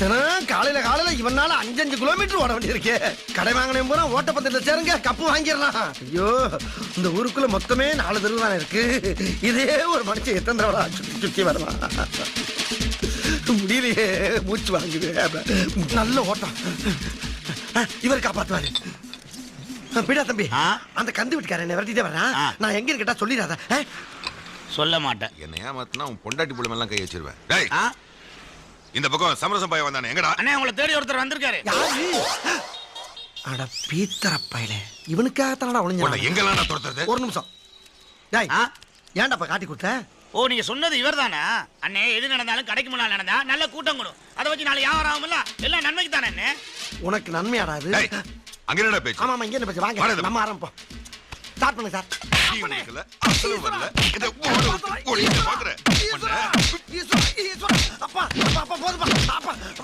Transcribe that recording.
காலையில இவனால 5 கிலோமீட்டர் ஓட வேண்டியிருக்கு. கடை வாங்கினேன் பூரா ஓட்டப்பந்தயத்துல சேருங்க, கப்பு வாங்கிடலாம். ஐயோ, இந்த ஊருக்குள்ள மொத்தமே 4 தெரு தானே இருக்கு. இதே ஒரு மனுஷன் எத்தனை தடவை சுத்தி சுத்தி வருவான். முடியலையே, மூச்சு வாங்குது. நல்ல ஓட்டம். இவர் காப்பாத்துவாரு. பிடா தம்பி, அந்த கந்து வீட்டுக்காரன் என்ன விரட்டிட்டே வர்றான். நான் எங்க இருக்கட்டா சொல்லிடாத. சொல்ல மாட்டேன். என்ன ஏமாத்தினா உன் பொண்டாட்டி புள்ள மேல கை வச்சிருவேன். டேய், இந்த பக்கம் சமரசம் பையன் வந்தானே, எங்கடா? அண்ணே, உங்களை தேடி ஒருத்தர் வந்திருக்காரு. யாரு? அட பீத்தர பயலே, இவனுக்காக தானடா ஒளிஞ்சான். எங்கெல்லாம் நான் துரத்துறது? ஒரு நிமிஷம். டேய், ஏன்டாப்பா காட்டி கொடுத்த? ஓ, நீங்க சொன்னது இவர்தானா? அண்ணே, எது நடந்தாலும் கடைக்கு முன்னால நடந்தா நல்ல கூட்டம் கூடும். அதை வச்சு நாளை வியாபாரம் ஆகும்ல, எல்லாம் நன்மைக்கு தானே அண்ணே. உனக்கு நன்மையாடா இது? அங்க என்னடா பேச்சு? ஆமா, இங்க என்ன பேச்சு? வாங்க நம்ம ஆரம்பிப்போம். ஸ்டார்ட் பண்ணுங்க சார். அப்பா போதுப்பா. அப்பா